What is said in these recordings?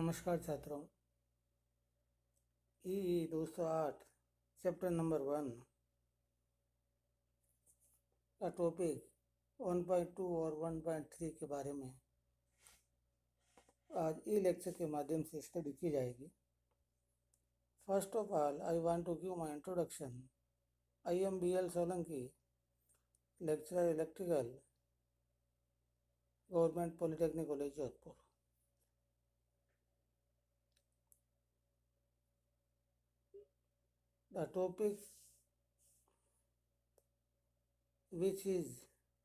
नमस्कार छात्रों। ई 208 chapter number 1 का टॉपिक 1.2 और 1.3 के बारे में आज ई लेक्चर के माध्यम से स्टडी की जाएगी। First of all I want to give my introduction. I am BL Solanki, lecturer electrical, government polytechnic college Jodhpur. The topic which is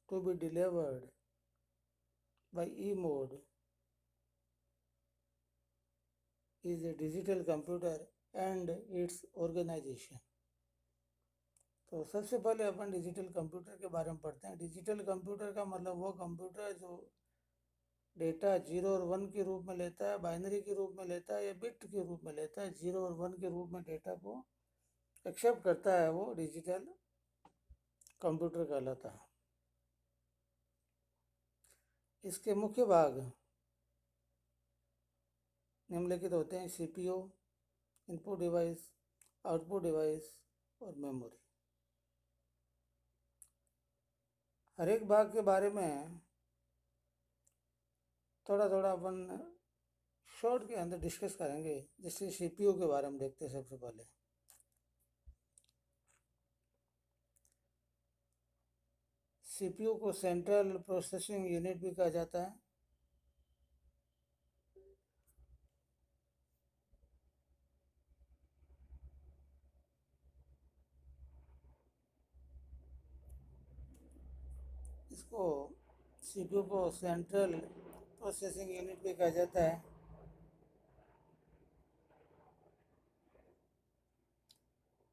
to be delivered by E-mode is a digital computer and its organization। तो सबसे पहले अपन digital computer के बारे में पढ़ते हैं। Digital computer का मतलब वो कंप्यूटर जो डेटा 0 और 1 के रूप में लेता है, बाइनरी के रूप में लेता है या बिट के रूप में लेता है। 0 और 1 के रूप में डेटा को एक्सेप्ट करता है, वो डिजिटल कंप्यूटर कहलाता है। इसके मुख्य भाग निम्नलिखित होते हैं: CPU, input device, output device और मेमोरी। हर एक भाग के बारे में थोड़ा थोड़ा अपन शॉर्ट के अंदर डिस्कस करेंगे। जैसे CPU के बारे में देखते हैं। सबसे पहले CPU को सेंट्रल प्रोसेसिंग यूनिट भी कहा जाता है। इसको CPU को सेंट्रल प्रोसेसिंग यूनिट भी कहा जाता है।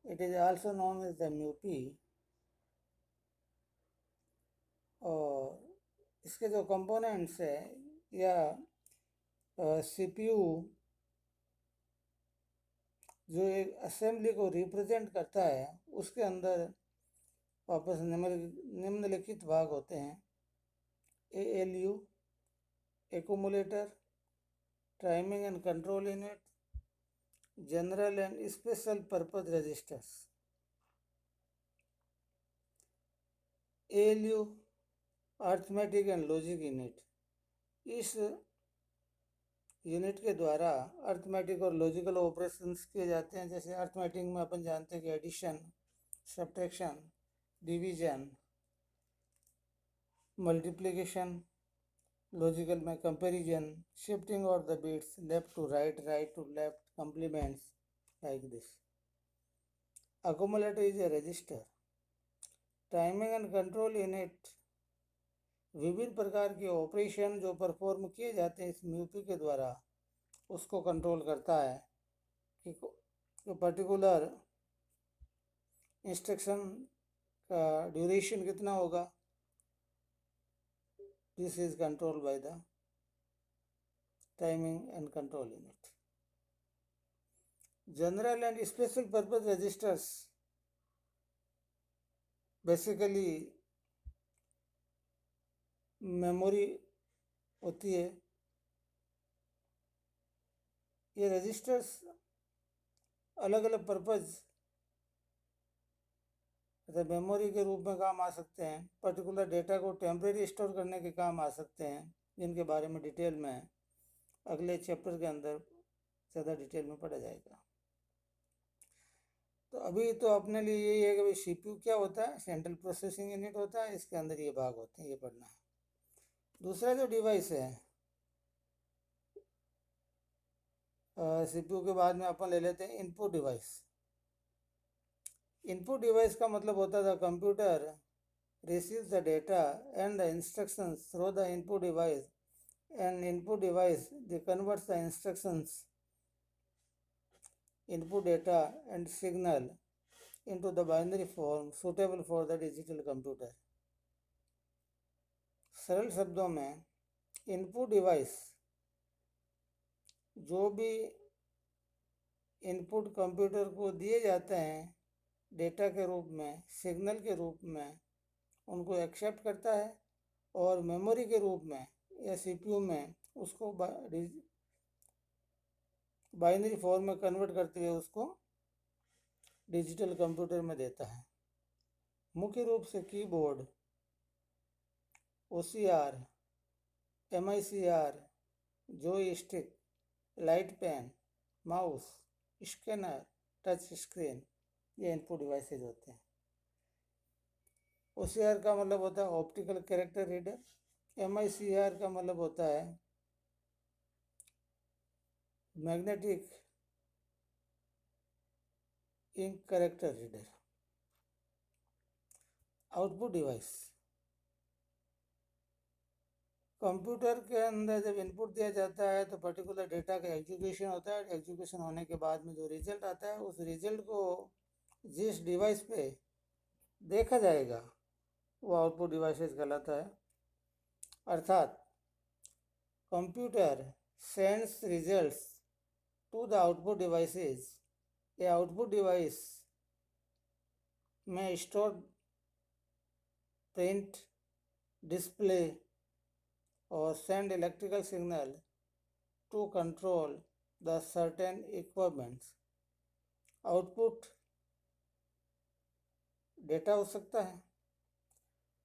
It is also known as the MUP। और इसके जो कंपोनेंट्स है या CPU जो एक असेंबली को रिप्रेजेंट करता है, उसके अंदर वापस निम्नलिखित भाग होते हैं: ALU, accumulator, timing and control unit, general and special purpose registers. ALU arithmetic and logic unit. इस यूनिट के द्वारा अर्थमेटिक और लॉजिकल ऑपरेशंस किए जाते हैं। जैसे अर्थमेटिक में अपन जानते हैं कि addition, subtraction, division, multiplication. Logical में comparison, shifting of the bits, left to right, right to left, complements, like this. accumulator is a register। Timing and control unit विभिन्न प्रकार के ऑपरेशन जो परफॉर्म किए जाते हैं इस MUP के द्वारा, उसको कंट्रोल करता है कि पर्टिकुलर इंस्ट्रक्शन का ड्यूरेशन कितना होगा। This is control by the timing and control unit. General and special purpose registers basically memory होती है। ये रजिस्टर्स अलग अलग पर्पज मतलब मेमोरी के रूप में काम आ सकते हैं। पर्टिकुलर डेटा को टेम्परेरी स्टोर करने के काम आ सकते हैं, जिनके बारे में डिटेल में अगले चैप्टर के अंदर ज़्यादा डिटेल में पढ़ा जाएगा। तो अभी तो अपने लिए यही है कि CPU क्या होता है, सेंट्रल प्रोसेसिंग यूनिट होता है। इसके अंदर ये भाग होते हैं, ये पढ़ना है। दूसरा जो डिवाइस है CPU के बाद में अपन ले लेते हैं इनपुट डिवाइस। इनपुट डिवाइस का मतलब होता था computer receives the data and the instructions through the input device, and input device they converts the instructions, input data and signal into the binary form suitable for the digital computer। सरल शब्दों में input device जो भी input computer को दिए जाते हैं data के रूप में, सिग्नल के रूप में, उनको एक्सेप्ट करता है और मेमोरी के रूप में या CPU में उसको बाइनरी फॉर्म में कन्वर्ट करते हुए उसको डिजिटल कंप्यूटर में देता है। मुख्य रूप से keyboard, OCR, MICR, joystick, light pen, mouse, scanner, touch screen, ये इनपुट डिवाइसेज होते हैं। OCR का मतलब होता है ऑप्टिकल कैरेक्टर रीडर, MICR का मतलब होता है magnetic ink character reader. Output device, computer के अंदर जब इनपुट दिया जाता है तो पर्टिकुलर डेटा का एग्जीक्यूशन होता है। एग्जीक्यूशन होने के बाद में जो रिजल्ट आता है, उस रिजल्ट को जिस डिवाइस पे देखा जाएगा वो आउटपुट डिवाइसेस कहलाता है। अर्थात computer sends results to the output devices. ये आउटपुट डिवाइस में स्टोर, प्रिंट, डिस्प्ले और send electrical signal to control the certain equipments. Output data हो सकता है,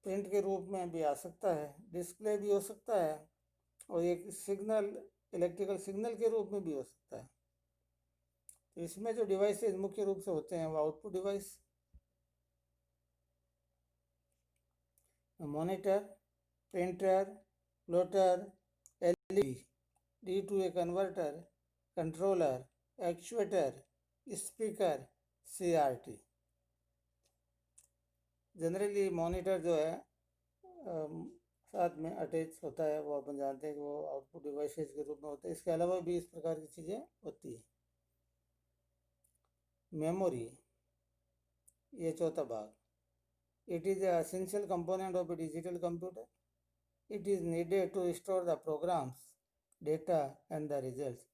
प्रिंट के रूप में भी आ सकता है, डिस्प्ले भी हो सकता है, और एक सिग्नल, इलेक्ट्रिकल सिग्नल के रूप में भी हो सकता है। तो इसमें जो डिवाइसेज मुख्य रूप से होते हैं वो output device, monitor, printer, plotter, LED, D2A converter, controller, actuator, speaker, CRT। Generally monitor जो है साथ में अटैच होता है, वो अपन जानते हैं कि वो आउटपुट डिवाइसेस के रूप में होता है। इसके अलावा भी इस प्रकार की चीज़ें होती है। मेमोरी, ये चौथा भाग, it is a essential component of a digital computer. It is needed to store the programs, data and the results.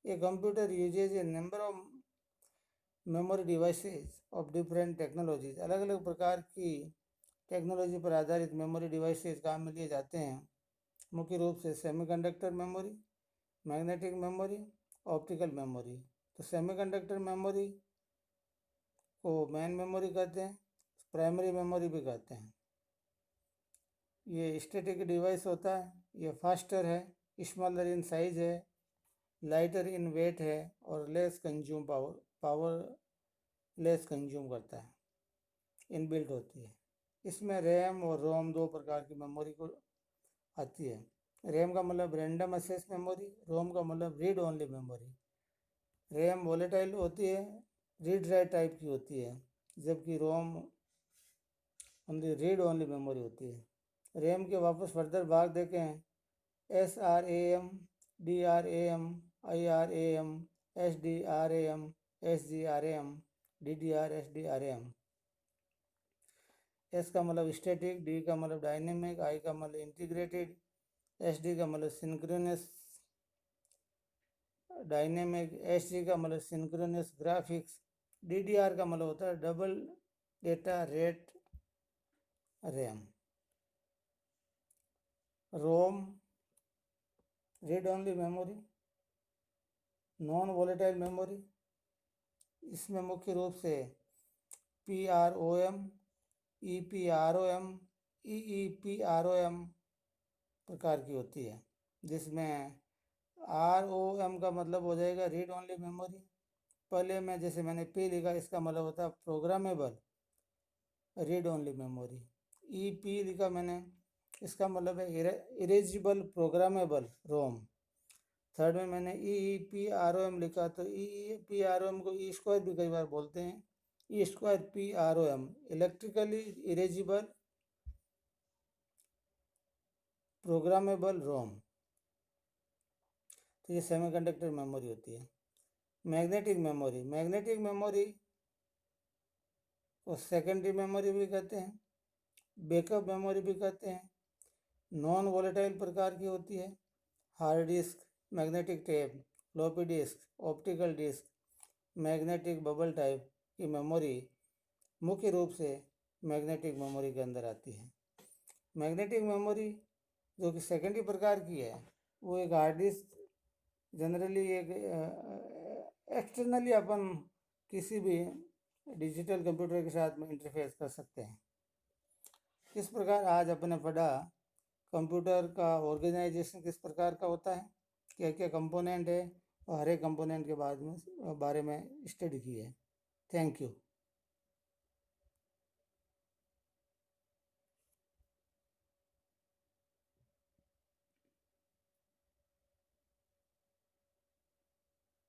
A computer uses a number of memory devices of different technologies. अलग अलग प्रकार की technology पर आधारित memory devices काम में लिए जाते हैं। मुख्य रूप से semiconductor memory, magnetic memory, optical memory. तो सेमीकंडक्टर मेमोरी को मेन मेमोरी कहते हैं, प्राइमरी मेमोरी भी कहते हैं। ये स्टैटिक डिवाइस होता है, ये फास्टर है, स्मॉलर इन साइज है, लाइटर इन वेट है और less consume power less consume करता है, इनबिल्ट होती है। इसमें रैम और रोम दो प्रकार की मेमोरी को आती है। रैम का मतलब रैंडम एक्सेस मेमोरी, रोम का मतलब read only memory. RAM volatile होती है, रीड राइट टाइप की होती है, जबकि रोम ओनली रीड ओनली मेमोरी होती है। रैम के वापस फर्दर भाग देखें, SRAM, DRAM, IRAM, SDRAM, SGRAM, DDR, SDRAM। S का मतलब स्टैटिक, D का मतलब डायनेमिक, I का मतलब इंटीग्रेटेड, SD का मतलब सिंक्रोनस डायनेमिक, SG का मतलब सिंक्रोनस ग्राफिक्स, DDR का मतलब होता है double data rate RAM. ROM read only memory, non volatile memory. इसमें मुख्य रूप से PROM, EPROM, EEPROM प्रकार की होती है, जिसमें ROM का मतलब हो जाएगा रीड ओनली मेमोरी। पहले में जैसे मैंने P लिखा, इसका मतलब होता है programmable read only memory. EP लिखा मैंने, इसका मतलब है इरेजिबल प्रोग्रामेबल रोम। थर्ड में मैंने EEPROM लिखा, तो EEPROM को ई स्क्वायर भी कई बार बोलते हैं, E2PROM, इलेक्ट्रिकली इरेजिबल प्रोग्रामेबल रोम। तो ये सेमीकंडक्टर मेमोरी होती है। मैग्नेटिक मेमोरी, मैग्नेटिक मेमोरी को सेकेंडरी मेमोरी भी कहते हैं, बैकअप मेमोरी भी कहते हैं। नॉन वोलेटाइल प्रकार की होती है। Hard disk, magnetic tape, floppy disk, optical disk, magnetic bubble type की मेमोरी मुख्य रूप से मैग्नेटिक मेमोरी के अंदर आती है। मैग्नेटिक मेमोरी जो कि सेकेंडरी प्रकार की है, वो एक हार्ड डिस्क, जनरली एक एक्सटर्नली अपन किसी भी डिजिटल कंप्यूटर के साथ में इंटरफेस कर सकते हैं। इस प्रकार आज अपने पढ़ा कंप्यूटर का ऑर्गेनाइजेशन किस प्रकार का होता है, क्या क्या कंपोनेंट है और हर एक कंपोनेंट के बारे में स्टडी की है। Thank you.